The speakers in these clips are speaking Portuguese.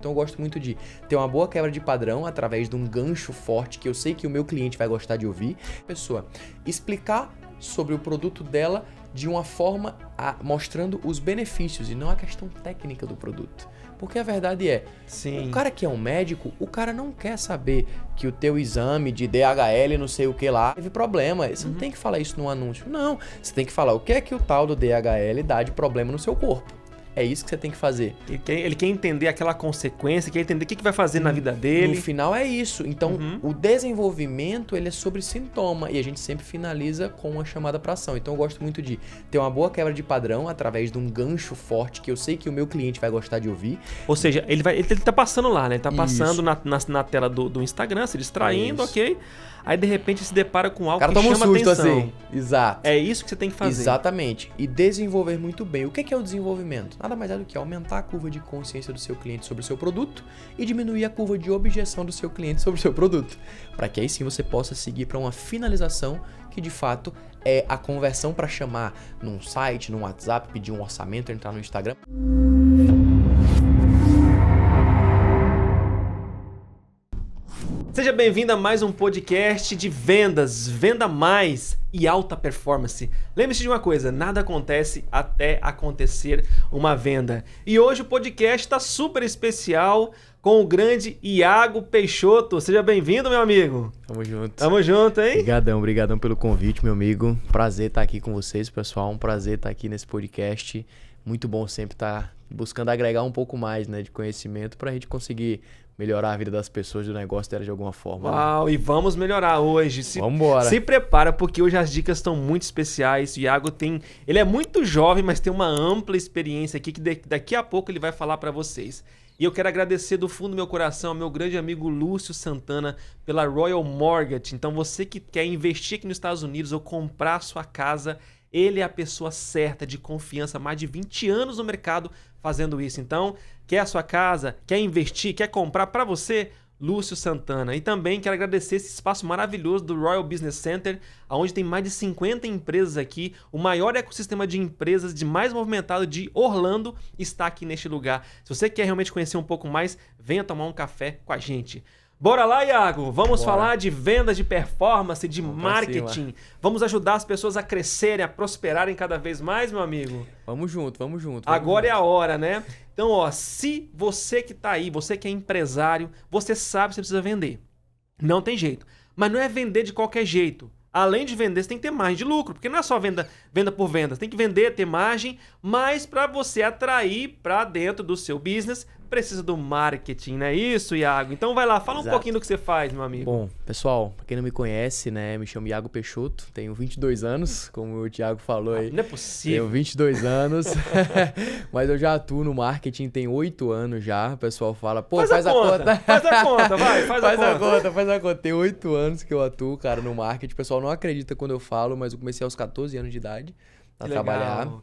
Então eu gosto muito de ter uma boa quebra de padrão através de um gancho forte que eu sei que o meu cliente vai gostar de ouvir. Pessoa, explicar sobre o produto dela de uma forma mostrando os benefícios e não a questão técnica do produto. Porque a verdade é, o cara que é um médico, o cara não quer saber que o teu exame de DHL não sei o que lá teve problema. Você não tem que falar isso no anúncio. Não, você tem que falar o que é que o tal do DHL dá de problema no seu corpo. É isso que você tem que fazer. Ele quer entender aquela consequência, quer entender o que vai fazer na vida dele. No final é isso. Então, o desenvolvimento, ele é sobre sintoma. E a gente sempre finaliza com uma chamada para ação. Então, eu gosto muito de ter uma boa quebra de padrão através de um gancho forte que eu sei que o meu cliente vai gostar de ouvir. Ou seja, ele tá passando lá, né? Ele tá passando na tela do Instagram, se distraindo, ok? Aí, de repente, se depara com algo que chama atenção. Assim. Exato. É isso que você tem que fazer. Exatamente. E desenvolver muito bem. O que é o desenvolvimento? Nada mais é do que aumentar a curva de consciência do seu cliente sobre o seu produto e diminuir a curva de objeção do seu cliente sobre o seu produto. Para que aí sim você possa seguir para uma finalização que, de fato, é a conversão para chamar num site, num WhatsApp, pedir um orçamento, entrar no Instagram. Seja bem-vindo a mais um podcast de vendas, venda mais e alta performance. Lembre-se de uma coisa, nada acontece até acontecer uma venda. E hoje o podcast está super especial com o grande Iago Peixoto. Seja bem-vindo, meu amigo. Tamo junto. Tamo junto, hein? Obrigadão pelo convite, meu amigo. Prazer estar aqui com vocês, pessoal. Um prazer estar aqui nesse podcast. Muito bom sempre estar buscando agregar um pouco mais, né, de conhecimento para a gente conseguir melhorar a vida das pessoas, do negócio delas de alguma forma. Uau, né? E vamos melhorar hoje. Vambora. Se prepara, porque hoje as dicas estão muito especiais. O Iago ele é muito jovem, mas tem uma ampla experiência aqui que daqui a pouco ele vai falar para vocês. E eu quero agradecer do fundo do meu coração ao meu grande amigo Lúcio Santana pela Royal Mortgage. Então você que quer investir aqui nos Estados Unidos ou comprar sua casa, ele é a pessoa certa, de confiança, mais de 20 anos no mercado fazendo isso. Então, quer a sua casa, quer investir, quer comprar para você? Lúcio Santana. E também quero agradecer esse espaço maravilhoso do Royal Business Center, onde tem mais de 50 empresas aqui. O maior ecossistema de empresas de mais movimentado de Orlando está aqui neste lugar. Se você quer realmente conhecer um pouco mais, venha tomar um café com a gente. Bora lá, Iago! Vamos falar de vendas, de performance, de marketing. Vamos ajudar as pessoas a crescerem, a prosperarem cada vez mais, meu amigo? Vamos junto. Agora é a hora, né? Então, ó, se você que tá aí, você que é empresário, você sabe que você precisa vender. Não tem jeito. Mas não é vender de qualquer jeito. Além de vender, você tem que ter margem de lucro, porque não é só venda por venda. Você tem que vender, ter margem, mas para você atrair para dentro do seu business, precisa do marketing, não é isso, Iago? Então vai lá, fala um pouquinho do que você faz, meu amigo. Bom, pessoal, pra quem não me conhece, né, me chamo Iago Peixoto, tenho 22 anos, como o Thiago falou aí. Não é possível. Tenho 22 anos, mas eu já atuo no marketing, tem 8 anos já, o pessoal fala, pô, faz a conta. Faz a conta, vai, faz a conta. Tem 8 anos que eu atuo, cara, no marketing, o pessoal não acredita quando eu falo, mas eu comecei aos 14 anos de idade. A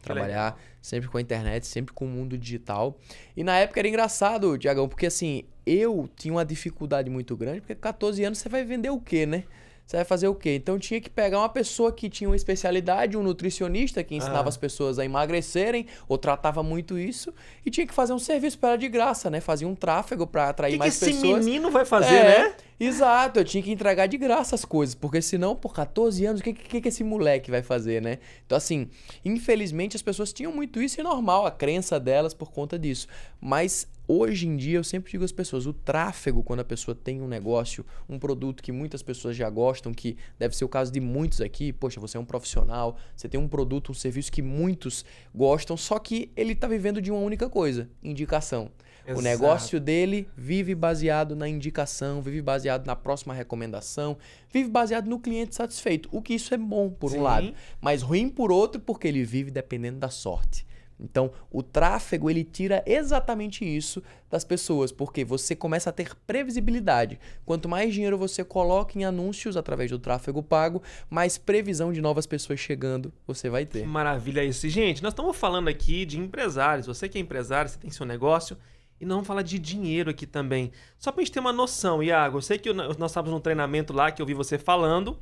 trabalhar sempre com a internet, sempre com o mundo digital. E na época era engraçado, Tiagão, porque assim, eu tinha uma dificuldade muito grande, porque com 14 anos você vai vender o quê, né? Você vai fazer o quê? Então tinha que pegar uma pessoa que tinha uma especialidade, um nutricionista que ensinava as pessoas a emagrecerem, ou tratava muito isso, e tinha que fazer um serviço para ela de graça, né? Fazia um tráfego para atrair mais pessoas. O que esse menino vai fazer, né? Exato, eu tinha que entregar de graça as coisas, porque senão, por 14 anos, o que esse moleque vai fazer, né? Então, assim, infelizmente as pessoas tinham muito isso e é normal, a crença delas por conta disso. Mas hoje em dia eu sempre digo às pessoas, o tráfego, quando a pessoa tem um negócio, um produto que muitas pessoas já gostam, que deve ser o caso de muitos aqui, poxa, você é um profissional, você tem um produto, um serviço que muitos gostam, só que ele está vivendo de uma única coisa, indicação. Exato. O negócio dele vive baseado na indicação, vive baseado na próxima recomendação, vive baseado no cliente satisfeito. O que isso é bom por um lado, mas ruim por outro, porque ele vive dependendo da sorte. Então, o tráfego, ele tira exatamente isso das pessoas, porque você começa a ter previsibilidade. Quanto mais dinheiro você coloca em anúncios através do tráfego pago, mais previsão de novas pessoas chegando você vai ter. Que maravilha isso. Gente, nós estamos falando aqui de empresários. Você que é empresário, você tem seu negócio. E nós vamos falar de dinheiro aqui também. Só pra gente ter uma noção, Iago, eu sei que nós estávamos num treinamento lá que eu vi você falando,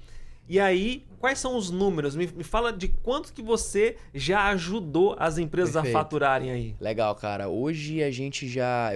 E aí, quais são os números? Me fala de quanto que você já ajudou as empresas a faturarem aí. Legal, cara. Hoje eu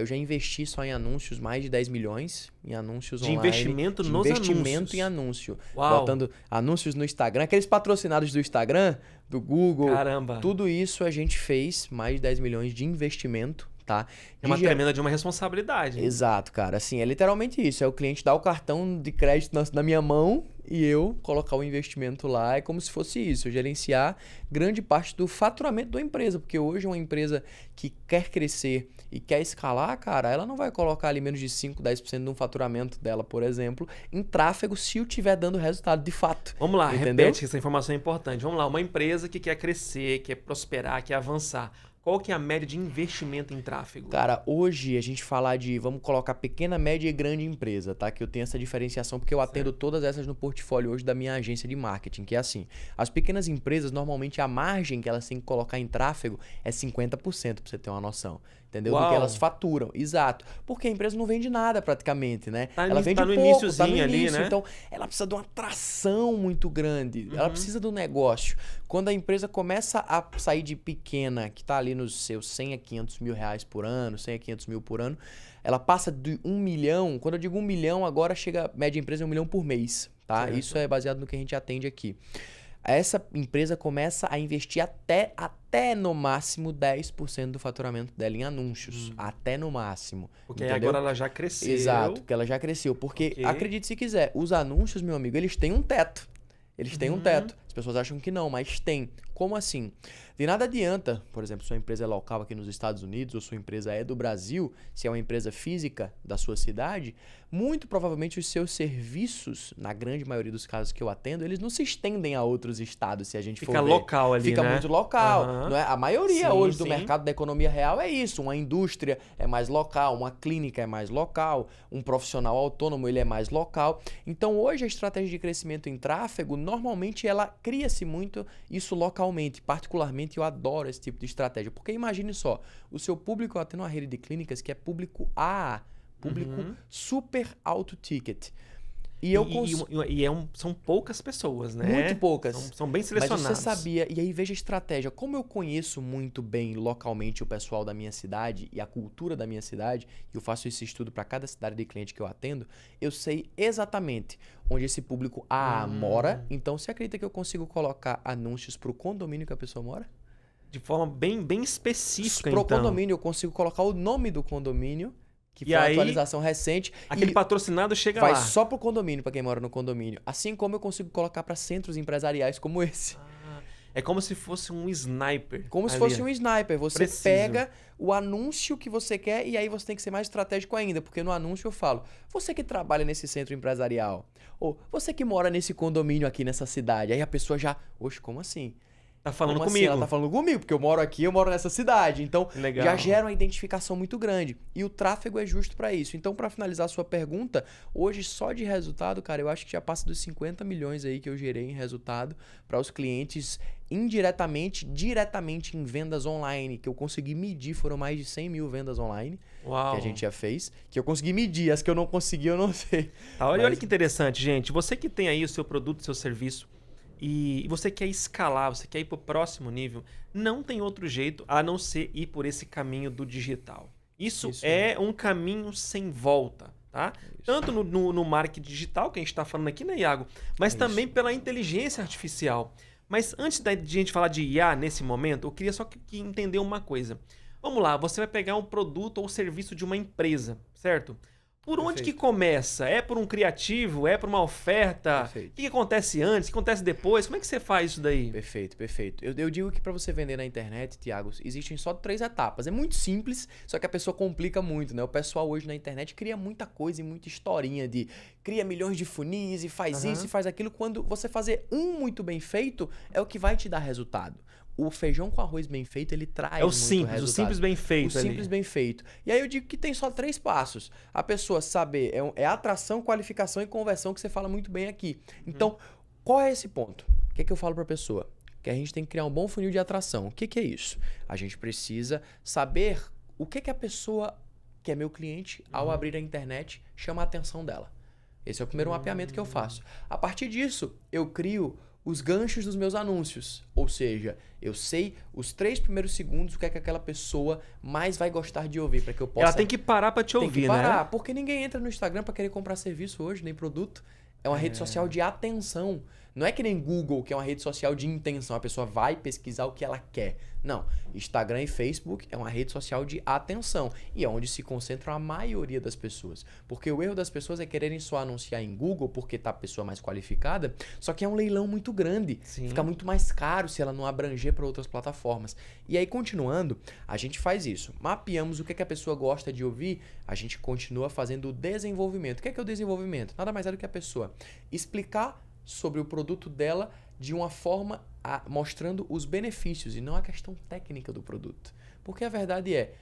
já investi só em anúncios mais de 10 milhões em anúncios online. De investimento nos anúncios. Em anúncio. Uau. Botando anúncios no Instagram, aqueles patrocinados do Instagram, do Google. Caramba. Tudo isso a gente fez, mais de 10 milhões de investimento. Tá? É uma tremenda de uma responsabilidade. Exato, cara. Assim, é literalmente isso. É o cliente dar o cartão de crédito na minha mão e eu colocar o investimento lá. É como se fosse isso. Eu gerenciar grande parte do faturamento da empresa. Porque hoje uma empresa que quer crescer e quer escalar, cara, ela não vai colocar ali menos de 5, 10% de um faturamento dela, por exemplo, em tráfego se eu estiver dando resultado de fato. Vamos lá, entendeu? Repete que essa informação é importante. Vamos lá, uma empresa que quer crescer, quer prosperar, quer avançar. Qual que é a média de investimento em tráfego? Cara, hoje a gente falar de, vamos colocar pequena, média e grande empresa, tá? Que eu tenho essa diferenciação porque eu atendo todas essas no portfólio hoje da minha agência de marketing, que é assim. As pequenas empresas, normalmente a margem que elas têm que colocar em tráfego é 50%, pra você ter uma noção. Entendeu? Uau. Do que elas faturam. Exato. Porque a empresa não vende nada praticamente, né? Ela vende pouco, tá no início, né? Então, ela precisa de uma atração muito grande. Ela precisa do negócio. Quando a empresa começa a sair de pequena, que tá ali nos seus 100 a 500 mil reais por ano, 100 a 500 mil por ano, ela passa de 1 milhão. Quando eu digo 1 milhão, agora chega, a média empresa é 1 milhão por mês, tá? Certo. Isso é baseado no que a gente atende aqui. Essa empresa começa a investir até no máximo 10% do faturamento dela em anúncios. Até no máximo. Porque entendeu? agora ela já cresceu. Exato, porque ela já cresceu. Porque, acredite se quiser, os anúncios, meu amigo, eles têm um teto. Eles têm um teto. As pessoas acham que não, mas tem. Como assim? De nada adianta, por exemplo, sua empresa é local aqui nos Estados Unidos ou sua empresa é do Brasil, se é uma empresa física da sua cidade, muito provavelmente os seus serviços, na grande maioria dos casos que eu atendo, eles não se estendem a outros estados, se a gente for ver. Fica local ali, Fica né? muito local. Não é? A maioria hoje do mercado da economia real é isso. Uma indústria é mais local, uma clínica é mais local, um profissional autônomo ele é mais local. Então hoje a estratégia de crescimento em tráfego, normalmente ela cria-se muito isso localmente. Particularmente eu adoro esse tipo de estratégia. Porque imagine só, o seu público, eu atendo uma rede de clínicas que é público AA, público super alto ticket. São poucas pessoas, né? Muito poucas. São bem selecionadas. Mas você sabia, e aí veja a estratégia. Como eu conheço muito bem localmente o pessoal da minha cidade e a cultura da minha cidade, e eu faço esse estudo para cada cidade de cliente que eu atendo, eu sei exatamente onde esse público mora. Então, você acredita que eu consigo colocar anúncios para o condomínio que a pessoa mora? De forma bem específica, Pro condomínio, eu consigo colocar o nome do condomínio, que foi uma atualização recente. Aquele patrocinado chega vai lá. Vai só pro condomínio, para quem mora no condomínio. Assim como eu consigo colocar para centros empresariais como esse. É como se fosse um sniper. Como se fosse um sniper. Você pega o anúncio que você quer e aí você tem que ser mais estratégico ainda. Porque no anúncio eu falo, você que trabalha nesse centro empresarial, ou você que mora nesse condomínio aqui nessa cidade. Aí a pessoa já, oxe, como assim? Tá falando Como comigo. Assim? Ela tá falando comigo, porque eu moro aqui, eu moro nessa cidade. Então, Legal. Já gera uma identificação muito grande. E o tráfego é justo para isso. Então, para finalizar a sua pergunta, hoje só de resultado, cara, eu acho que já passa dos 50 milhões aí que eu gerei em resultado para os clientes indiretamente, diretamente em vendas online, que eu consegui medir, foram mais de 100 mil vendas online. Uau. Que a gente já fez, que eu consegui medir. As que eu não consegui, eu não sei. Tá, olha que interessante, gente. Você que tem aí o seu produto, o seu serviço, e você quer escalar, você quer ir para o próximo nível, não tem outro jeito a não ser ir por esse caminho do digital. Isso é um caminho sem volta, tá? Tanto no marketing digital, que a gente está falando aqui, né, Iago? Mas também pela inteligência artificial. Mas antes de a gente falar de IA nesse momento, eu queria só que entender uma coisa. Vamos lá, você vai pegar um produto ou serviço de uma empresa, certo? Por onde que começa? É por um criativo? É por uma oferta? Perfeito. O que acontece antes? O que acontece depois? Como é que você faz isso daí? Perfeito. Eu digo que para você vender na internet, Thiago, existem só 3 etapas. É muito simples, só que a pessoa complica muito, né? O pessoal hoje na internet cria muita coisa e muita historinha de cria milhões de funis e faz isso e faz aquilo. Quando você fazer um muito bem feito, é o que vai te dar resultado. O feijão com arroz bem feito, ele traz muito resultado. O simples bem feito. O simples bem feito. E aí eu digo que tem só 3 passos. A pessoa saber, é atração, qualificação e conversão, que você fala muito bem aqui. Então, qual é esse ponto? O que é que eu falo para a pessoa? Que a gente tem que criar um bom funil de atração. O que é isso? A gente precisa saber o que a pessoa, que é meu cliente, ao abrir a internet, chama a atenção dela. Esse é o primeiro mapeamento que eu faço. A partir disso, eu crio os ganchos dos meus anúncios. Ou seja, eu sei os 3 primeiros segundos o que é que aquela pessoa mais vai gostar de ouvir, para que eu possa... Ela tem que parar para te ouvir, né? Tem que parar, porque ninguém entra no Instagram para querer comprar serviço hoje, nem produto. É uma rede social de atenção. Não é que nem Google, que é uma rede social de intenção. A pessoa vai pesquisar o que ela quer. Não. Instagram e Facebook é uma rede social de atenção. E é onde se concentra a maioria das pessoas. Porque o erro das pessoas é quererem só anunciar em Google porque tá a pessoa mais qualificada. Só que é um leilão muito grande. Sim. Fica muito mais caro se ela não abranger para outras plataformas. E aí, continuando, a gente faz isso. Mapeamos o que a pessoa gosta de ouvir. A gente continua fazendo o desenvolvimento. O que é o desenvolvimento? Nada mais é do que a pessoa explicar sobre o produto dela de uma forma mostrando os benefícios e não a questão técnica do produto. Porque a verdade é,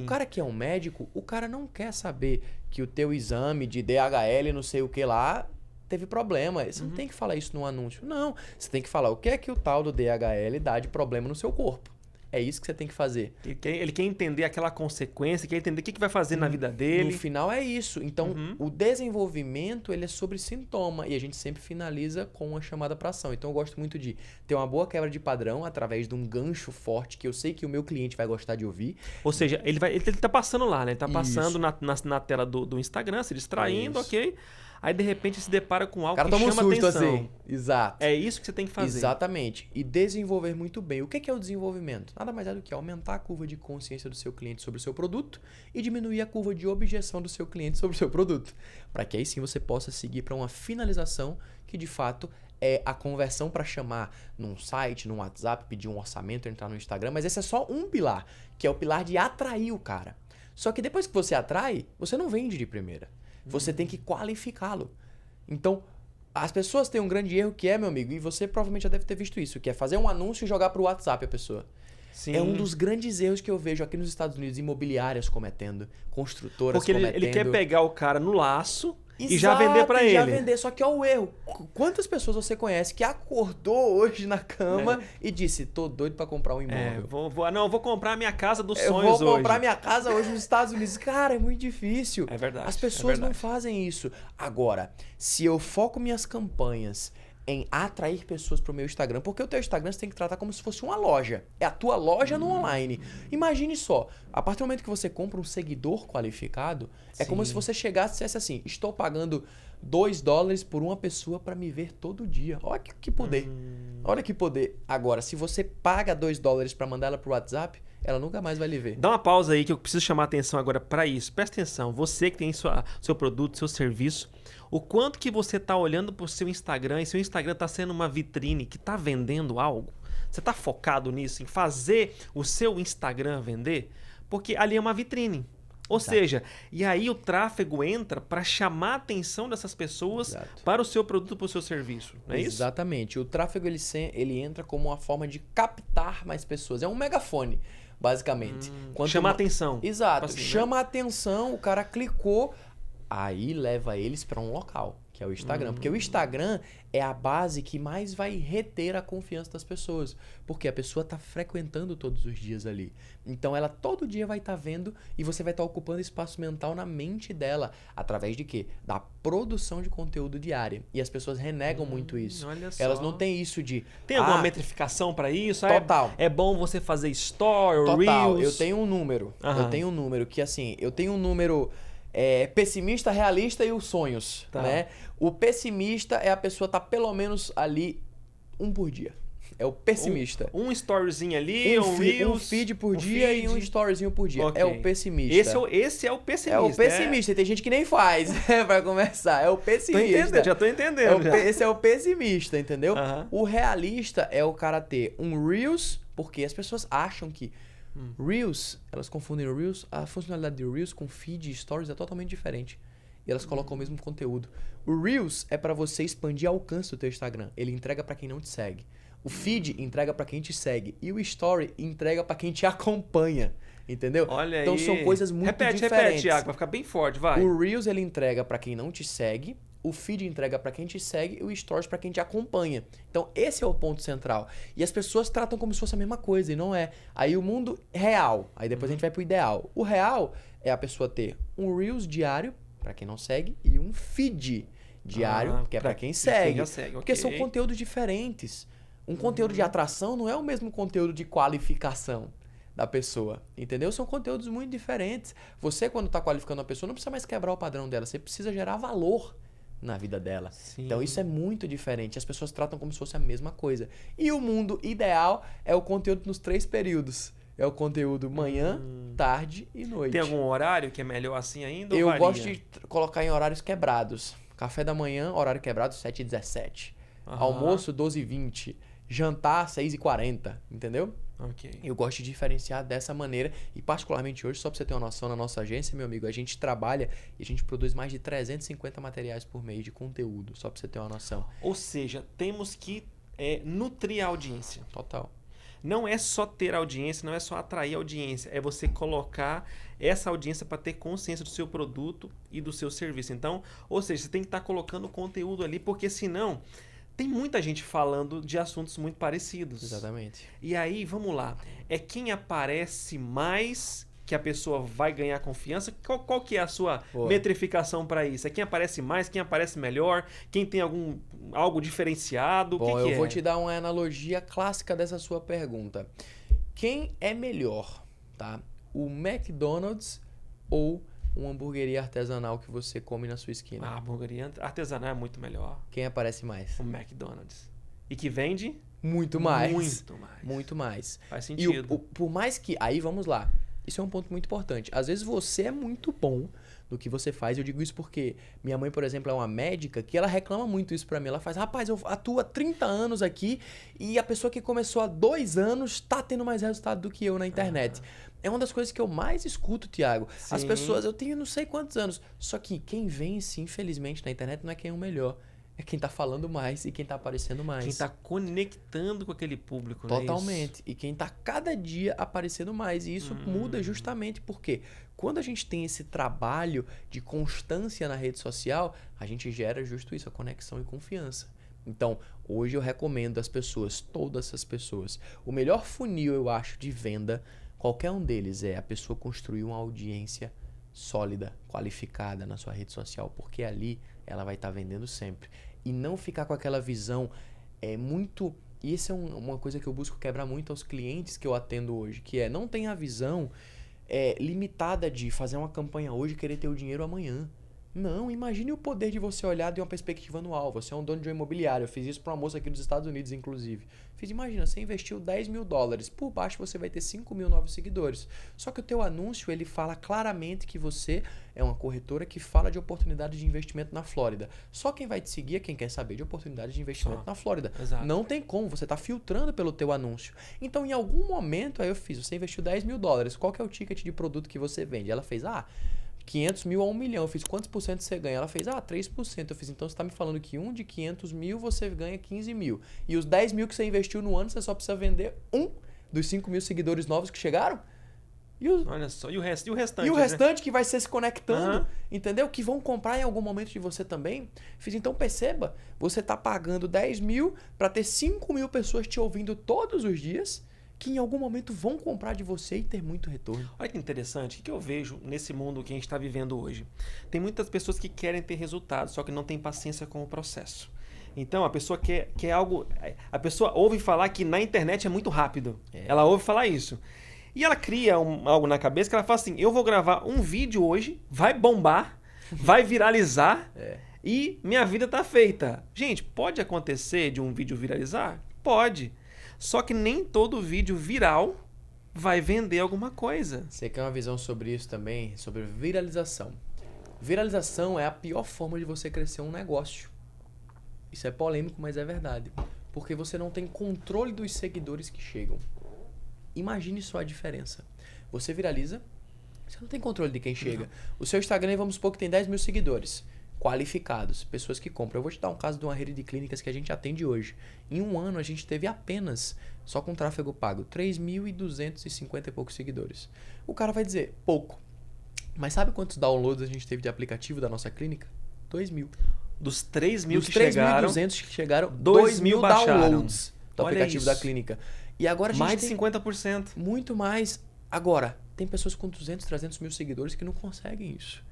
o cara que é um médico, o cara não quer saber que o teu exame de DHL não sei o que lá teve problema. Você não tem que falar isso no anúncio. Não, você tem que falar o que é que o tal do DHL dá de problema no seu corpo. É isso que você tem que fazer. Ele quer entender aquela consequência, quer entender o que vai fazer na vida dele. No final é isso. Então, o desenvolvimento ele é sobre sintoma e a gente sempre finaliza com uma chamada para ação. Então, eu gosto muito de ter uma boa quebra de padrão através de um gancho forte que eu sei que o meu cliente vai gostar de ouvir. Ou seja, ele tá passando lá, né? Ele tá passando na tela do Instagram, se distraindo, ok? Aí, de repente, se depara com algo que chama atenção. Assim. Exato. É isso que você tem que fazer. Exatamente. E desenvolver muito bem. O que é o desenvolvimento? Nada mais é do que aumentar a curva de consciência do seu cliente sobre o seu produto e diminuir a curva de objeção do seu cliente sobre o seu produto. Para que aí sim você possa seguir para uma finalização que, de fato, é a conversão para chamar num site, num WhatsApp, pedir um orçamento, entrar no Instagram. Mas esse é só um pilar, que é o pilar de atrair o cara. Só que depois que você atrai, você não vende de primeira. Você tem que qualificá-lo. Então, as pessoas têm um grande erro que é, meu amigo, e você provavelmente já deve ter visto isso, que é fazer um anúncio e jogar pro WhatsApp a pessoa. Sim. É um dos grandes erros que eu vejo aqui nos Estados Unidos, imobiliárias cometendo, construtoras cometendo. Porque ele quer pegar o cara no laço e já vender para ele. Já vender, só que é o erro. Quantas pessoas você conhece que acordou hoje na cama e disse, tô doido para comprar um imóvel. Vou comprar a minha casa dos sonhos hoje. Vou comprar minha casa hoje nos Estados Unidos. Cara, é muito difícil. É verdade. As pessoas não fazem isso. Agora, se eu foco minhas campanhas em atrair pessoas para o meu Instagram, porque o teu Instagram você tem que tratar como se fosse uma loja. É a tua loja no online. Imagine só, a partir do momento que você compra um seguidor qualificado, é como se você chegasse e dissesse assim, estou pagando $2 por uma pessoa para me ver todo dia. Olha que poder. Olha que poder. Agora, se você paga $2 para mandar ela pro WhatsApp, ela nunca mais vai lhe ver. Dá uma pausa aí que eu preciso chamar a atenção agora para isso. Presta atenção, você que tem seu produto, seu serviço, o quanto que você está olhando para o seu Instagram e seu Instagram está sendo uma vitrine que está vendendo algo? Você está focado nisso, em fazer o seu Instagram vender? Porque ali é uma vitrine. Ou seja, e aí o tráfego entra para chamar a atenção dessas pessoas para o seu produto, para o seu serviço. Não é isso? Exatamente. O tráfego ele entra como uma forma de captar mais pessoas. É um megafone, basicamente. Chama a atenção. Exato. Assim, chama a atenção, o cara clicou, aí leva eles para um local, que é o Instagram. Porque o Instagram é a base que mais vai reter a confiança das pessoas. Porque a pessoa está frequentando todos os dias ali. Então ela todo dia vai estar vendo e você vai estar ocupando espaço mental na mente dela. Através de quê? Da produção de conteúdo diária. E as pessoas renegam muito isso. Olha só. Elas não têm isso de... Tem alguma metrificação para isso? Total. É bom você fazer story, Total. reels? Eu tenho um número. Eu tenho um número que assim... Eu tenho um número... pessimista, realista e os sonhos, né? O pessimista é a pessoa tá pelo menos ali um por dia. É o pessimista. Um storyzinho ali, um feed por dia e um storyzinho por dia. Okay. É o pessimista. Esse é o pessimista. É o pessimista. E tem gente que nem faz, pra começar. É o pessimista. Já tô entendendo. Esse é o pessimista, entendeu? O realista é o cara ter um Reels, porque as pessoas acham que Reels, elas confundem o Reels, a funcionalidade de Reels com feed e stories é totalmente diferente. E elas colocam o mesmo conteúdo. O Reels é para você expandir o alcance do teu Instagram. Ele entrega para quem não te segue. O feed entrega para quem te segue. E o story entrega para quem te acompanha. Entendeu? Olha então aí. São coisas muito diferentes. Repete, Thiago, vai ficar bem forte, vai. O Reels ele entrega para quem não te segue. O feed entrega para quem te segue e o stories para quem te acompanha. Então, esse é o ponto central. E as pessoas tratam como se fosse a mesma coisa, e não é. Aí o mundo real, aí depois a gente vai pro ideal. O real é a pessoa ter um Reels diário, para quem não segue, e um feed. Diário, que é para quem segue. Porque são ok. conteúdos diferentes. Um conteúdo de atração não é o mesmo conteúdo de qualificação da pessoa, entendeu? São conteúdos muito diferentes. Você, quando está qualificando uma pessoa, não precisa mais quebrar o padrão dela, você precisa gerar valor na vida dela. Sim. Então isso é muito diferente. As pessoas tratam como se fosse a mesma coisa. E o mundo ideal é o conteúdo nos 3 períodos. É o conteúdo manhã, tarde e noite. Tem algum horário que é melhor assim ainda? Eu ou varia? gosto de colocar em horários quebrados. Café da manhã, horário quebrado, 7h17. Almoço, 12h20. Jantar, 6h40. Entendeu? Ok. Eu gosto de diferenciar dessa maneira. E particularmente hoje, só pra você ter uma noção, na nossa agência, meu amigo, a gente trabalha e a gente produz mais de 350 materiais por mês de conteúdo. Só pra você ter uma noção. Ou seja, temos que nutrir a audiência. Total. Não é só ter audiência, não é só atrair audiência, é você colocar essa audiência para ter consciência do seu produto e do seu serviço. Então, ou seja, você tem que estar colocando conteúdo ali, porque senão tem muita gente falando de assuntos muito parecidos. Exatamente. E aí, vamos lá, é quem aparece mais que a pessoa vai ganhar confiança? Qual que é a sua metrificação para isso? É quem aparece mais, quem aparece melhor, quem tem algo diferenciado? Bom, o que eu é? vou te dar uma analogia clássica dessa sua pergunta. Quem é melhor, tá? O McDonald's ou uma hamburgueria artesanal que você come na sua esquina? A hamburgueria artesanal é muito melhor. Quem aparece mais? O McDonald's. E que vende? Muito mais. Muito mais. Muito mais. Faz E sentido. por mais que... Aí, vamos lá. Isso é um ponto muito importante. Às vezes você é muito bom no que você faz. Eu digo isso porque minha mãe, por exemplo, é uma médica que ela reclama muito isso pra mim. Ela faz, rapaz, eu atuo há 30 anos aqui e a pessoa que começou há 2 anos tá tendo mais resultado do que eu na internet. É uma das coisas que eu mais escuto, Thiago. As Sim. pessoas, eu tenho não sei quantos anos. Só que quem vence, infelizmente, na internet não é quem é o melhor. É quem tá falando mais e quem tá aparecendo mais. Quem tá conectando com aquele público, né? Totalmente. E quem tá cada dia aparecendo mais. E isso muda justamente porque quando a gente tem esse trabalho de constância na rede social, a gente gera justo isso, a conexão e confiança. Então, hoje eu recomendo às pessoas, todas as pessoas, o melhor funil, eu acho, de venda, qualquer um deles é a pessoa construir uma audiência sólida, qualificada na sua rede social, porque ali ela vai estar vendendo sempre. E não ficar com aquela visão muito... E isso é uma coisa que eu busco quebrar muito aos clientes que eu atendo hoje, que é não tem a visão limitada de fazer uma campanha hoje e querer ter o dinheiro amanhã. Não, imagine o poder de você olhar de uma perspectiva anual. Você é um dono de um imobiliário. Eu fiz isso para uma moça aqui dos Estados Unidos, inclusive. Imagina, você investiu $10.000. Por baixo você vai ter 5.000 novos seguidores. Só que o teu anúncio, ele fala claramente que você é uma corretora que fala de oportunidade de investimento na Flórida. Só quem vai te seguir é quem quer saber de oportunidade de investimento na Flórida. Exato. Não tem como, você está filtrando pelo teu anúncio. Então, em algum momento, aí eu fiz, você investiu $10.000. Qual que é o ticket de produto que você vende? Ela fez, 500 mil a 1 milhão. Eu fiz, quantos por cento você ganha? Ela fez, 3%. Eu fiz, então você está me falando que de 500 mil você ganha 15 mil. E os 10 mil que você investiu no ano, você só precisa vender dos 5 mil seguidores novos que chegaram? Olha só, e o restante? E o restante que vai ser se conectando, Uhum. entendeu? Que vão comprar em algum momento de você também. Fiz, então perceba, você está pagando 10 mil para ter 5 mil pessoas te ouvindo todos os dias, que em algum momento vão comprar de você e ter muito retorno. Olha que interessante, o que eu vejo nesse mundo que a gente está vivendo hoje? Tem muitas pessoas que querem ter resultados, só que não tem paciência com o processo. Então, a pessoa quer algo... A pessoa ouve falar que na internet é muito rápido. Ela ouve falar isso. E ela cria algo na cabeça que ela fala assim, eu vou gravar um vídeo hoje, vai bombar, vai viralizar e minha vida tá feita. Gente, pode acontecer de um vídeo viralizar? Pode. Só que nem todo vídeo viral vai vender alguma coisa. Você quer uma visão sobre isso também? Sobre viralização. Viralização é a pior forma de você crescer um negócio. Isso é polêmico, mas é verdade. Porque você não tem controle dos seguidores que chegam. Imagine só a diferença. Você viraliza, você não tem controle de quem chega. O seu Instagram, vamos supor que tem 10 mil seguidores. Qualificados, pessoas que compram. Eu vou te dar um caso de uma rede de clínicas que a gente atende hoje. Em um ano, a gente teve apenas, só com tráfego pago, 3.250 e poucos seguidores. O cara vai dizer, pouco. Mas sabe quantos downloads a gente teve de aplicativo da nossa clínica? 2.000. Dos 3 mil Dos que chegaram, 3.200 que chegaram, 2.000 baixaram. downloads do Olha aplicativo isso. da clínica. E agora a gente mais de tem 50%. muito mais. Agora, tem pessoas com 200, 300 mil seguidores que não conseguem isso.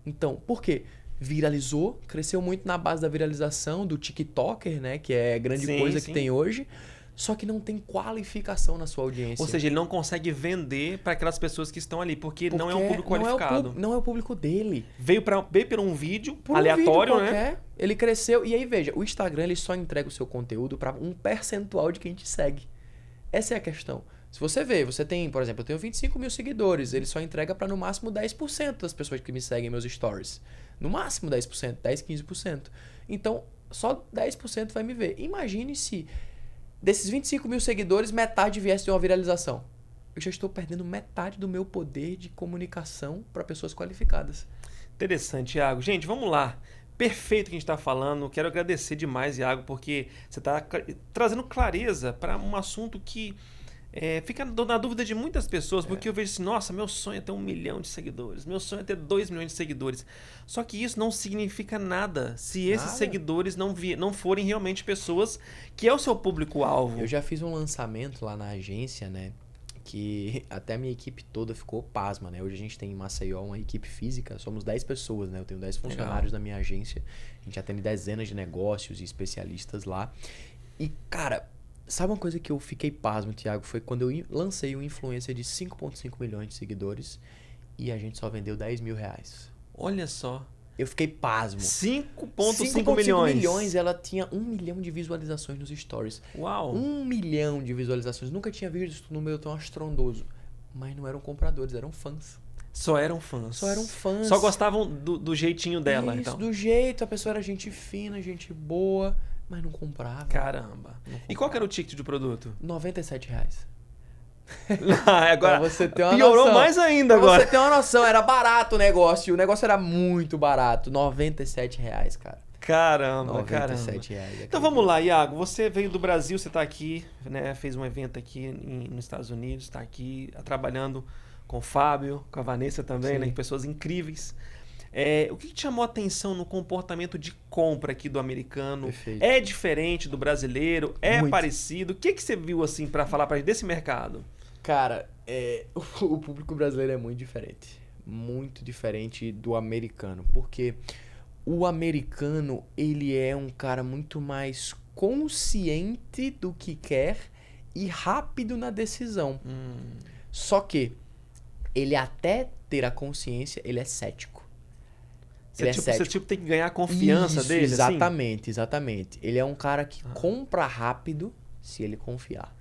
Então, por quê? viralizou, cresceu muito na base da viralização do TikToker, né? Que é a grande Sim, coisa sim. que tem hoje. Só que não tem qualificação na sua audiência. Ou seja, ele não consegue vender para aquelas pessoas que estão ali, porque não é um público não qualificado. não é o público dele. Veio por um vídeo Por aleatório, um vídeo né? qualquer, ele cresceu. E aí, veja, o Instagram ele só entrega o seu conteúdo para um percentual de quem te segue. Essa é a questão. Se você vê, você tem, por exemplo, eu tenho 25 mil seguidores, ele só entrega para no máximo 10% das pessoas que me seguem meus stories. No máximo 10%, 10, 15%. Então, só 10% vai me ver. Imagine se desses 25 mil seguidores, metade viesse de uma viralização. Eu já estou perdendo metade do meu poder de comunicação para pessoas qualificadas. Interessante, Iago. Gente, vamos lá. Perfeito o que a gente está falando. Quero agradecer demais, Iago, porque você está trazendo clareza para um assunto que fica na dúvida de muitas pessoas, porque eu vejo assim, nossa, meu sonho é ter 1 milhão de seguidores, meu sonho é ter 2 milhões de seguidores. Só que isso não significa nada se esses seguidores não forem realmente pessoas que é o seu público-alvo. Eu já fiz um lançamento lá na agência, né? Que até a minha equipe toda ficou pasma, né? Hoje a gente tem em Maceió uma equipe física, somos 10 pessoas, né? Eu tenho 10 funcionários na minha agência, a gente atende dezenas de negócios e especialistas lá. E, cara, sabe uma coisa que eu fiquei pasmo, Thiago? Foi quando eu lancei um influencer de 5,5 milhões de seguidores e a gente só vendeu 10 mil reais. Olha só. Eu fiquei pasmo. 5,5 milhões. Ela tinha 1 milhão de visualizações nos stories. Uau. 1 milhão de visualizações. Nunca tinha visto um número tão astrondoso. Mas não eram compradores, eram fãs. Só eram fãs. Só eram fãs. Só gostavam do jeitinho dela, Isso, então. do jeito. A pessoa era gente fina, gente boa, mas não comprava. Caramba. E qual que era o ticket do produto? R$97. Agora pra você ter uma piorou noção. mais ainda Pra agora. você ter uma noção, era barato o negócio. O negócio era muito barato. R$97, cara. Caramba, R$97. Então vamos lá, Iago. Você veio do Brasil, você está aqui, né? Fez um evento aqui nos Estados Unidos, está aqui trabalhando com o Fábio, com a Vanessa também, né? Pessoas incríveis. O que te chamou a atenção no comportamento de compra aqui do americano? Perfeito. É diferente do brasileiro? É Muito. parecido? O que você viu assim para falar pra gente desse mercado? Cara, o público brasileiro é muito diferente. Muito diferente do americano. Porque o americano, ele é um cara muito mais consciente do que quer e rápido na decisão. Só que ele até ter a consciência, ele é cético. Você tem que ganhar a confiança Isso, dele, exatamente, exatamente. Ele é um cara que compra rápido se ele confiar.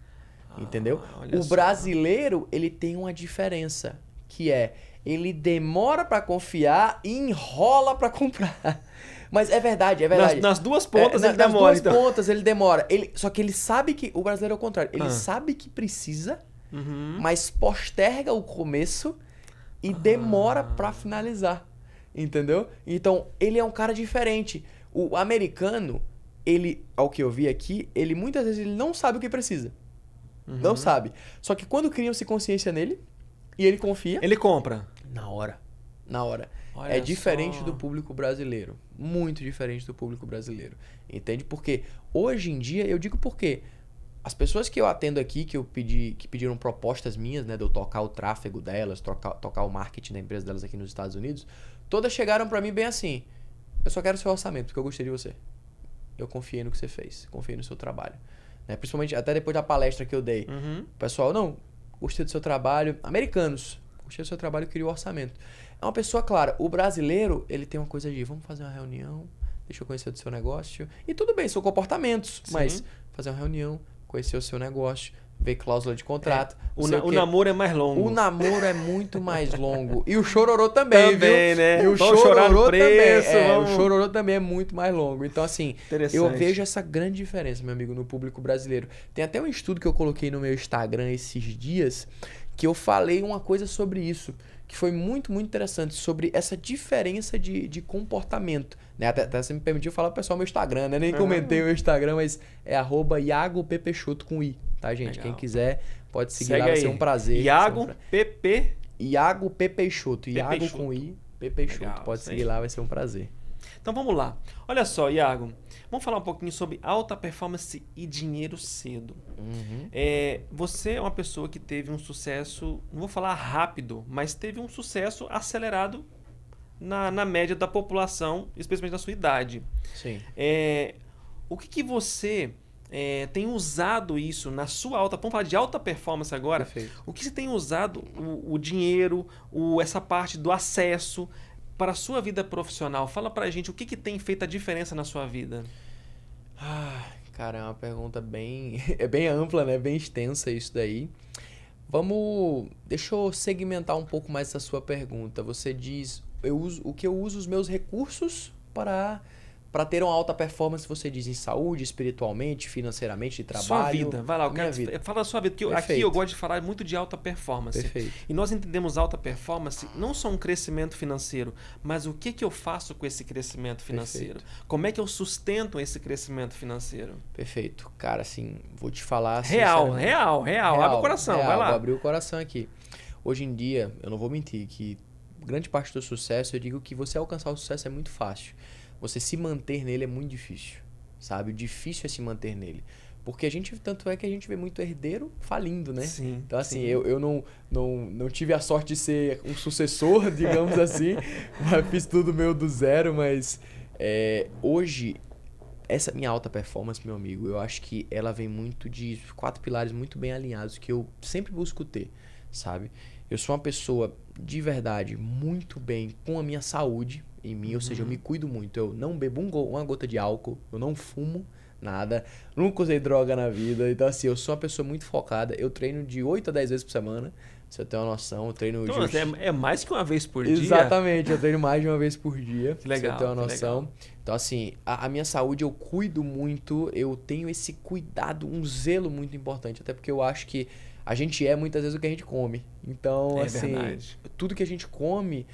Entendeu? olha O só. brasileiro, ele tem uma diferença, que é, ele demora pra confiar e enrola pra comprar. Mas é verdade, é verdade. Nas duas pontas ele nas demora, duas então. pontas ele demora. Só que ele sabe que, o brasileiro é o contrário, ele sabe que precisa, mas posterga o começo e demora pra finalizar. Entendeu? Então, ele é um cara diferente. O americano, ele, ao que eu vi aqui, ele muitas vezes ele não sabe o que precisa. Não sabe. Só que quando criam-se consciência nele, e ele confia... Ele compra. Na hora. Na hora. Olha É diferente só. do público brasileiro. Muito diferente do público brasileiro. Entende? Porque hoje em dia, eu digo porque as pessoas que eu atendo aqui, que pediram propostas minhas, né, de eu tocar o tráfego delas, tocar o marketing da empresa delas aqui nos Estados Unidos, todas chegaram pra mim bem assim: eu só quero seu orçamento, porque eu gostei de você. Eu confiei no que você fez, confiei no seu trabalho. Né? Principalmente até depois da palestra que eu dei. O pessoal, não, gostei do seu trabalho. Americanos, gostei do seu trabalho, eu queria o orçamento. É uma pessoa clara. O brasileiro, ele tem uma coisa de, vamos fazer uma reunião, deixa eu conhecer do seu negócio. E tudo bem, são comportamentos, mas fazer uma reunião, conhecer o seu negócio, ver cláusula de contrato. O namoro é mais longo. O namoro é muito mais longo. E o chororô também, viu? Né? E o Vamos chorar no chororô preço, também. vamos... O chororô também é muito mais longo. Então, assim, Interessante. eu vejo essa grande diferença, meu amigo, no público brasileiro. Tem até um estudo que eu coloquei no meu Instagram esses dias, que eu falei uma coisa sobre isso, que foi muito, muito interessante, sobre essa diferença de comportamento. Né? Até você me permitiu falar pro pessoal meu Instagram, né? Nem comentei o meu Instagram, mas é @IagoPPeixoto com I, tá, gente? Legal. Quem quiser pode seguir Segue lá, vai aí. ser um prazer. Iago PP. Iago Peixoto. Iago Peixoto. com I, Peixoto. Legal, Pode isso seguir aí. lá, vai ser um prazer. Então vamos lá. Olha só, Iago. Vamos falar um pouquinho sobre alta performance e dinheiro cedo. Você é uma pessoa que teve um sucesso, não vou falar rápido, mas teve um sucesso acelerado na média da população, especialmente na sua idade. Sim. O que você tem usado isso na sua alta... Vamos falar de alta performance agora. Perfeito. O que você tem usado o dinheiro, essa parte do acesso para a sua vida profissional? Fala pra gente o que tem feito a diferença na sua vida. Cara, é uma pergunta bem... É bem ampla, né? Bem extensa isso daí. Deixa eu segmentar um pouco mais essa sua pergunta. Você diz, o que eu uso os meus recursos para ter uma alta performance, você diz em saúde, espiritualmente, financeiramente, de trabalho. Sua vida, vai lá, fala da sua vida, porque aqui eu gosto de falar muito de alta performance. Perfeito. E nós entendemos alta performance não só um crescimento financeiro, mas o que eu faço com esse crescimento financeiro? Perfeito. Como é que eu sustento esse crescimento financeiro? Perfeito. Cara, assim, vou te falar... Real. Abre o coração, vai lá. Vou abrir o coração aqui. Hoje em dia, eu não vou mentir, que grande parte do sucesso, eu digo que você alcançar o sucesso é muito fácil. Você se manter nele é muito difícil, sabe? O difícil é se manter nele. Porque tanto é que a gente vê muito herdeiro falindo, né? Sim, então, assim, sim. eu não tive a sorte de ser um sucessor, digamos assim. Mas fiz tudo meu do zero, mas hoje, essa minha alta performance, meu amigo, eu acho que ela vem muito de 4 pilares muito bem alinhados que eu sempre busco ter, sabe? Eu sou uma pessoa, de verdade, muito bem com a minha saúde em mim, ou seja, eu me cuido muito. Eu não bebo uma gota de álcool, eu não fumo nada, nunca usei droga na vida. Então, assim, eu sou uma pessoa muito focada. Eu treino de 8 a 10 vezes por semana, se eu tenho uma noção. Eu treino então, é mais que uma vez por dia? Exatamente, eu treino mais de uma vez por dia, que legal, se eu tenho uma noção. Legal. Então, assim, a minha saúde eu cuido muito, eu tenho esse cuidado, um zelo muito importante. Até porque eu acho que a gente muitas vezes o que a gente come. Então, assim, verdade. Tudo que a gente come,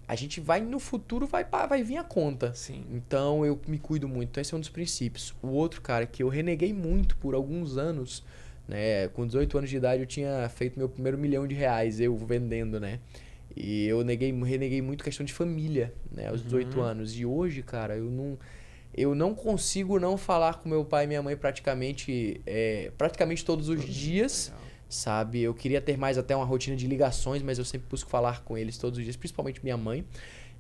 a gente vai no futuro, vai vir a conta. Sim. Então, eu me cuido muito. Então, esse é um dos princípios. O outro, cara, que eu reneguei muito por alguns anos, né? Com 18 anos de idade, eu tinha feito meu primeiro R$ 1.000.000, eu vendendo, né? E eu reneguei muito questão de família, né? Aos 18 anos. E hoje, cara, eu não consigo não falar com meu pai e minha mãe praticamente todos os dias. Legal. Sabe? Eu queria ter mais até uma rotina de ligações, mas eu sempre busco falar com eles todos os dias, principalmente minha mãe.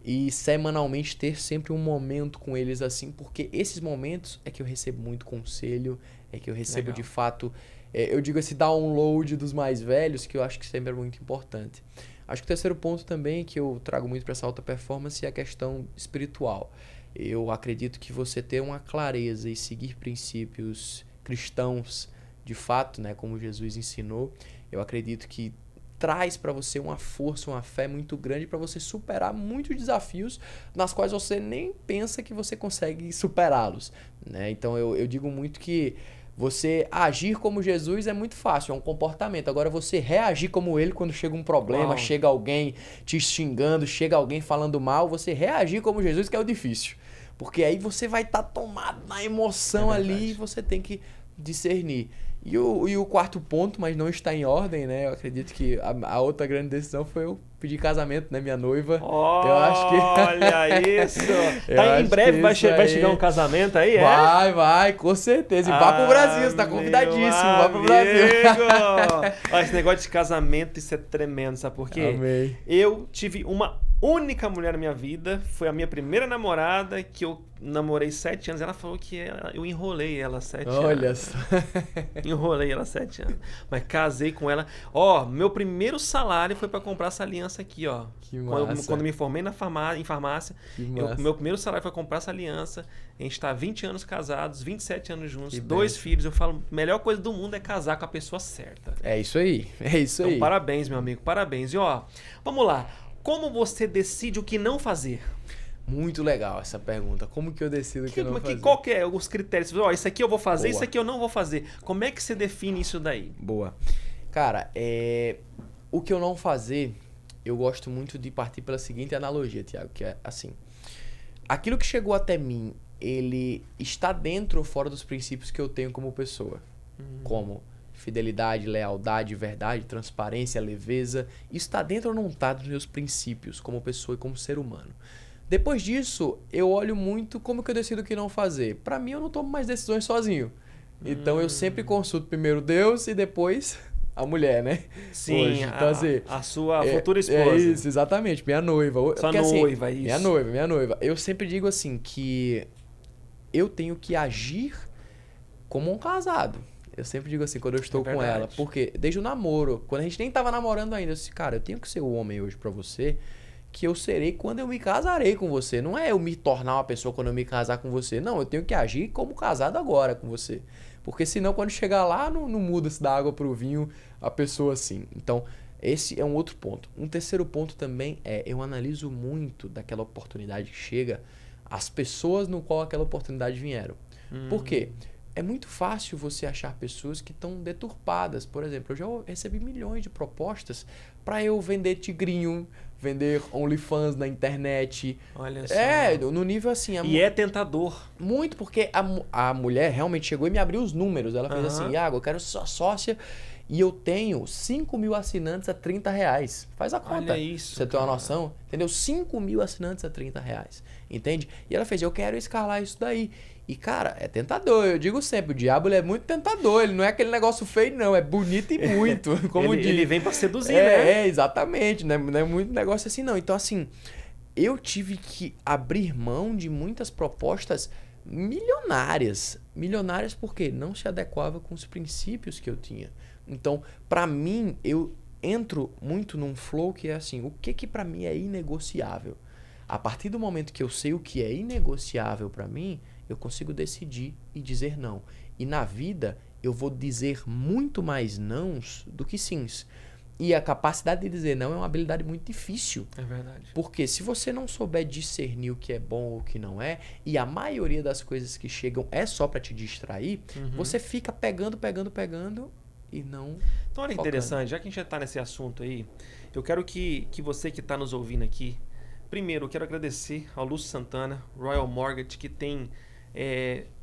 E semanalmente ter sempre um momento com eles assim, porque esses momentos é que eu recebo muito conselho, é que eu recebo Legal. de fato, eu digo esse download dos mais velhos, que eu acho que sempre é muito importante. Acho que o terceiro ponto também que eu trago muito para essa alta performance é a questão espiritual. Eu acredito que você ter uma clareza e seguir princípios cristãos, de fato, né, como Jesus ensinou, eu acredito que traz para você uma força, uma fé muito grande para você superar muitos desafios nas quais você nem pensa que você consegue superá-los, né? Então eu digo muito que você agir como Jesus é muito fácil, é um comportamento. Agora você reagir como ele quando chega um problema, Uau. chega alguém te xingando, chega alguém falando mal, você reagir como Jesus que é o difícil. Porque aí você vai estar tomado na emoção ali e você tem que discernir. E o quarto ponto, mas não está em ordem, né? Eu acredito que a outra grande decisão foi eu pedir casamento, né? Minha noiva. Eu acho que... Olha isso! Em breve vai chegar um casamento aí, Vai, com certeza. E vá pro Brasil, você tá convidadíssimo. Vá pro Brasil. Olha, esse negócio de casamento, isso é tremendo, sabe por quê? Amei. Eu tive uma única mulher na minha vida, foi a minha primeira namorada, que eu namorei 7 anos. Ela falou que eu enrolei ela 7 anos. Olha só. Enrolei ela 7 anos. Mas casei com ela. Meu primeiro salário foi pra comprar essa aliança aqui, ó. Que massa. Quando me formei em farmácia, meu primeiro salário foi comprar essa aliança. A gente tá 20 anos casados, 27 anos juntos, 2 filhos. Eu falo, a melhor coisa do mundo é casar com a pessoa certa. É isso aí. Então, parabéns, meu amigo, parabéns. E vamos lá. Como você decide o que não fazer? Muito legal essa pergunta. Como que eu decido o que não fazer? Qual que é os critérios? Isso aqui eu vou fazer, Boa. Isso aqui eu não vou fazer. Como é que você define isso daí? Boa. Cara, o que eu não fazer, eu gosto muito de partir pela seguinte analogia, Thiago, que é assim. Aquilo que chegou até mim, ele está dentro ou fora dos princípios que eu tenho como pessoa. Como fidelidade, lealdade, verdade, transparência, leveza. Isso está dentro ou não está dos meus princípios como pessoa e como ser humano. Depois disso, eu olho muito como que eu decido o que não fazer. Para mim, eu não tomo mais decisões sozinho. Então, eu sempre consulto primeiro Deus e depois a mulher, né? Sim, Hoje. Então, assim, a sua futura esposa. É isso, exatamente, minha noiva. Sua Porque, assim, noiva, isso. minha noiva. Eu sempre digo assim que eu tenho que agir como um casado. Eu sempre digo assim, quando eu estou com ela. Porque desde o namoro, quando a gente nem tava namorando ainda, eu disse, cara, eu tenho que ser o homem hoje pra você que eu serei quando eu me casarei com você. Não é eu me tornar uma pessoa quando eu me casar com você. Não, eu tenho que agir como casado agora com você. Porque senão quando chegar lá, não muda-se da água pro vinho a pessoa assim. Então, esse é um outro ponto. Um terceiro ponto também é, eu analiso muito daquela oportunidade que chega, as pessoas no qual aquela oportunidade vieram. Por quê? É muito fácil você achar pessoas que estão deturpadas. Por exemplo, eu já recebi milhões de propostas para eu vender tigrinho, vender OnlyFans na internet. Olha só. No nível assim... E é tentador. Muito, porque a mulher realmente chegou e me abriu os números. Ela fez assim, Iago, eu quero sua sócia e eu tenho 5 mil assinantes a R$30. Faz a conta. Olha isso, pra você ter uma noção. Entendeu? 5 mil assinantes a R$30. Entende? E ela fez, eu quero escalar isso daí. E, cara, é tentador. Eu digo sempre, o diabo ele é muito tentador. Ele não é aquele negócio feio, não. É bonito e muito, como diz. Ele vem pra seduzir, né? Exatamente. Não é muito negócio assim, não. Então, assim, eu tive que abrir mão de muitas propostas milionárias. Milionárias porque não se adequava com os princípios que eu tinha. Então, pra mim, eu entro muito num flow que é assim, o que pra mim é inegociável? A partir do momento que eu sei o que é inegociável pra mim, eu consigo decidir e dizer não. E na vida, eu vou dizer muito mais nãos do que sims. E a capacidade de dizer não é uma habilidade muito difícil. É verdade. Porque se você não souber discernir o que é bom ou o que não é, e a maioria das coisas que chegam é só pra te distrair, você fica pegando e não... Então, olha que interessante, já que a gente já tá nesse assunto aí, eu quero que você que tá nos ouvindo aqui, primeiro, eu quero agradecer ao Lúcio Santana, Royal Mortgage, que tem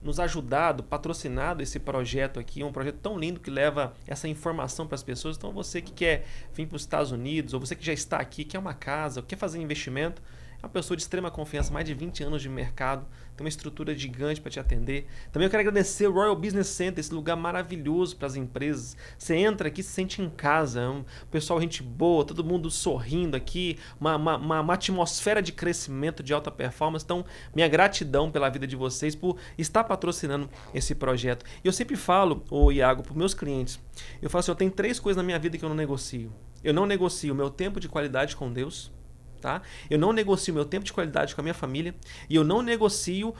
nos ajudado, patrocinado esse projeto aqui, um projeto tão lindo que leva essa informação para as pessoas. Então você que quer vir para os Estados Unidos, ou você que já está aqui, quer uma casa, ou quer fazer investimento, é uma pessoa de extrema confiança, mais de 20 anos de mercado, tem uma estrutura gigante para te atender. Também eu quero agradecer o Royal Business Center, esse lugar maravilhoso para as empresas. Você entra aqui, se sente em casa, um pessoal gente boa, todo mundo sorrindo aqui, uma atmosfera de crescimento, de alta performance. Então, minha gratidão pela vida de vocês, por estar patrocinando esse projeto. E eu sempre falo, Iago, para os meus clientes, eu falo assim, eu tenho 3 coisas na minha vida que eu não negocio. Eu não negocio o meu tempo de qualidade com Deus, tá? Eu não negocio meu tempo de qualidade com a minha família e eu não negocio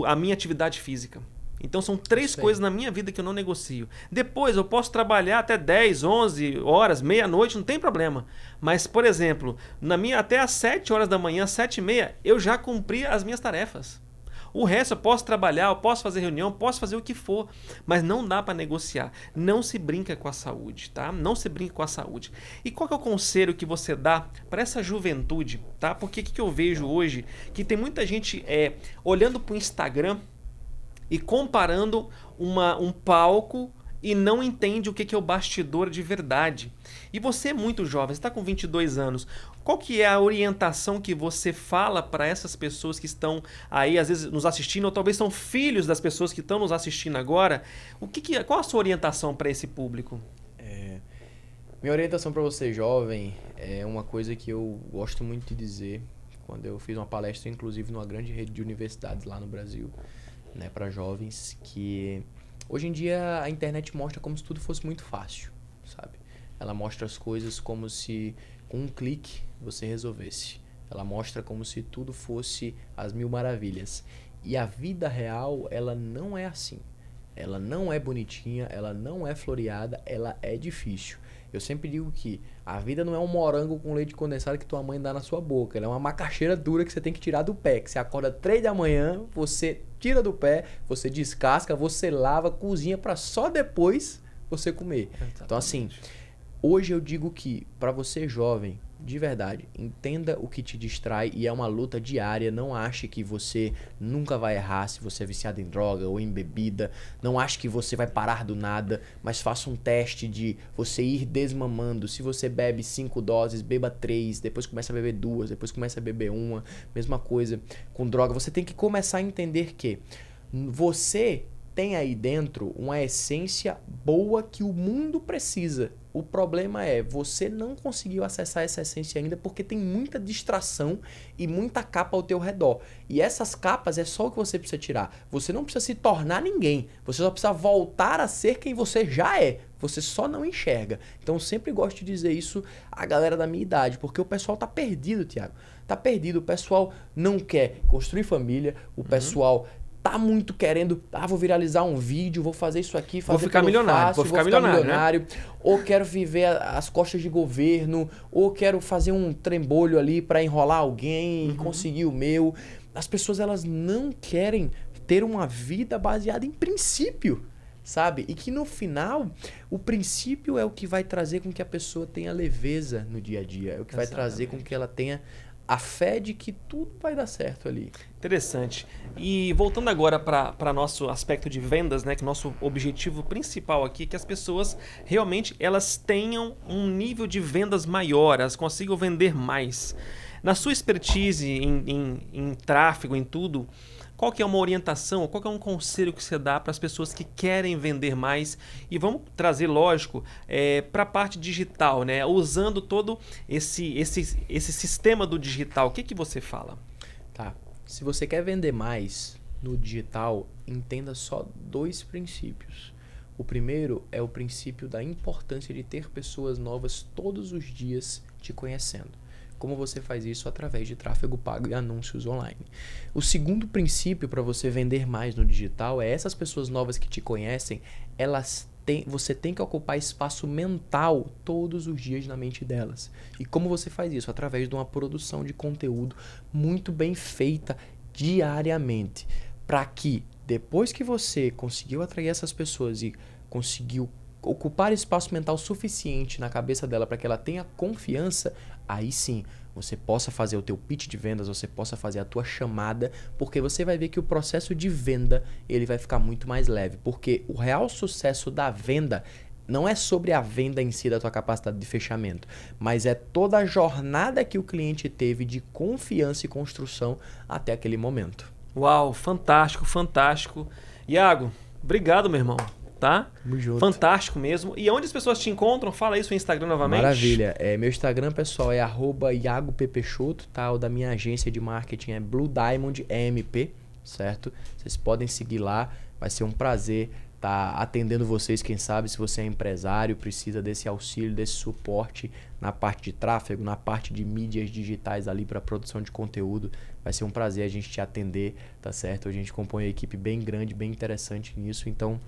a minha atividade física. Então são 3 coisas na minha vida que eu não negocio. Depois eu posso trabalhar até 10, 11 horas, meia-noite, não tem problema. Mas, por exemplo, até às 7 horas da manhã, 7h30, eu já cumpri as minhas tarefas. O resto eu posso trabalhar, eu posso fazer reunião, eu posso fazer o que for, mas não dá para negociar. Não se brinca com a saúde, tá? Não se brinca com a saúde. E qual que é o conselho que você dá para essa juventude, tá? Porque o que eu vejo hoje? Que tem muita gente olhando para o Instagram e comparando um palco e não entende o que é o bastidor de verdade. E você é muito jovem, você está com 22 anos. Qual que é a orientação que você fala para essas pessoas que estão aí, às vezes, nos assistindo, ou talvez são filhos das pessoas que estão nos assistindo agora? Qual a sua orientação para esse público? Minha orientação para você, jovem, é uma coisa que eu gosto muito de dizer, quando eu fiz uma palestra, inclusive, numa grande rede de universidades lá no Brasil, né, para jovens, que hoje em dia a internet mostra como se tudo fosse muito fácil, sabe? Ela mostra as coisas como se com um clique você resolvesse. Ela mostra como se tudo fosse as mil maravilhas. E a vida real, ela não é assim. Ela não é bonitinha, ela não é floreada, ela é difícil. Eu sempre digo que a vida não é um morango com leite condensado que tua mãe dá na sua boca. Ela é uma macaxeira dura que você tem que tirar do pé. Que você acorda 3 da manhã, você tira do pé, você descasca, você lava, cozinha para só depois você comer. Exatamente. Então assim, hoje eu digo que para você jovem, de verdade, entenda o que te distrai e é uma luta diária. Não ache que você nunca vai errar se você é viciado em droga ou em bebida. Não ache que você vai parar do nada, mas faça um teste de você ir desmamando. Se você bebe 5 doses, beba 3, depois começa a beber 2, depois começa a beber 1. Mesma coisa com droga. Você tem que começar a entender que você tem aí dentro uma essência boa que o mundo precisa. O problema é, você não conseguiu acessar essa essência ainda porque tem muita distração e muita capa ao teu redor. E essas capas é só o que você precisa tirar. Você não precisa se tornar ninguém. Você só precisa voltar a ser quem você já é. Você só não enxerga. Então eu sempre gosto de dizer isso à galera da minha idade, porque o pessoal tá perdido, Thiago. Tá perdido. O pessoal não quer construir família. O pessoal tá muito querendo, vou viralizar um vídeo, vou fazer isso aqui, fazer vou ficar milionário, vou ficar milionário, né? Ou quero viver as costas de governo, ou quero fazer um trembolho ali para enrolar alguém e conseguir o meu. As pessoas, elas não querem ter uma vida baseada em princípio, sabe? E que no final, o princípio é o que vai trazer com que a pessoa tenha leveza no dia a dia, é o que vai trazer com que ela tenha a fé de que tudo vai dar certo ali. Interessante. E voltando agora para nosso aspecto de vendas, né, que nosso objetivo principal aqui é que as pessoas realmente elas tenham um nível de vendas maior, elas consigam vender mais. Na sua expertise em tráfego, em tudo, qual que é uma orientação, qual que é um conselho que você dá para as pessoas que querem vender mais? E vamos trazer, lógico, para a parte digital, né? Usando todo esse sistema do digital, o que você fala? Tá. Se você quer vender mais no digital, entenda só 2 princípios. O primeiro é o princípio da importância de ter pessoas novas todos os dias te conhecendo. Como você faz isso? Através de tráfego pago e anúncios online. O segundo princípio para você vender mais no digital é essas pessoas novas que te conhecem, você tem que ocupar espaço mental todos os dias na mente delas. E como você faz isso? Através de uma produção de conteúdo muito bem feita diariamente. Para que depois que você conseguiu atrair essas pessoas e conseguiu ocupar espaço mental suficiente na cabeça dela para que ela tenha confiança, aí sim, você possa fazer o teu pitch de vendas, você possa fazer a tua chamada, porque você vai ver que o processo de venda, ele vai ficar muito mais leve, porque o real sucesso da venda não é sobre a venda em si da tua capacidade de fechamento, mas é toda a jornada que o cliente teve de confiança e construção até aquele momento. Uau, fantástico, fantástico. Iago, obrigado, meu irmão. Tá? Fantástico mesmo. E onde as pessoas te encontram? Fala aí seu Instagram novamente. Maravilha. Meu Instagram, pessoal, é @IagoPPeixoto, tá? O da minha agência de marketing é Blue Diamond EMP, certo? Vocês podem seguir lá. Vai ser um prazer estar atendendo vocês, quem sabe, se você é empresário, precisa desse auxílio, desse suporte na parte de tráfego, na parte de mídias digitais ali para produção de conteúdo. Vai ser um prazer a gente te atender, tá certo? A gente compõe uma equipe bem grande, bem interessante nisso, então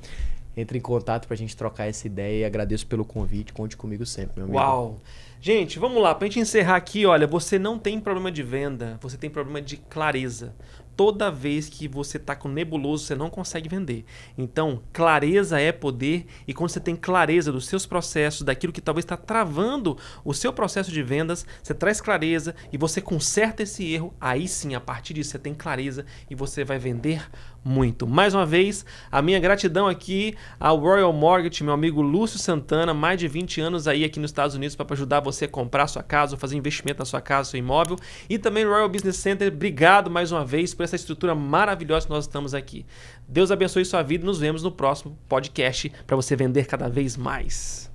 entre em contato pra gente trocar essa ideia e agradeço pelo convite. Conte comigo sempre, meu amigo. Uau! Gente, vamos lá. Pra gente encerrar aqui, olha, você não tem problema de venda, você tem problema de clareza. Toda vez que você está com nebuloso, você não consegue vender. Então, clareza é poder, e quando você tem clareza dos seus processos, daquilo que talvez está travando o seu processo de vendas, você traz clareza e você conserta esse erro, aí sim, a partir disso, você tem clareza e você vai vender muito. Mais uma vez, a minha gratidão aqui ao Royal Mortgage, meu amigo Lúcio Santana, mais de 20 anos aí aqui nos Estados Unidos para ajudar você a comprar a sua casa, ou fazer investimento na sua casa, seu imóvel, e também Royal Business Center. Obrigado mais uma vez por essa estrutura maravilhosa que nós estamos aqui. Deus abençoe sua vida e nos vemos no próximo podcast para você vender cada vez mais.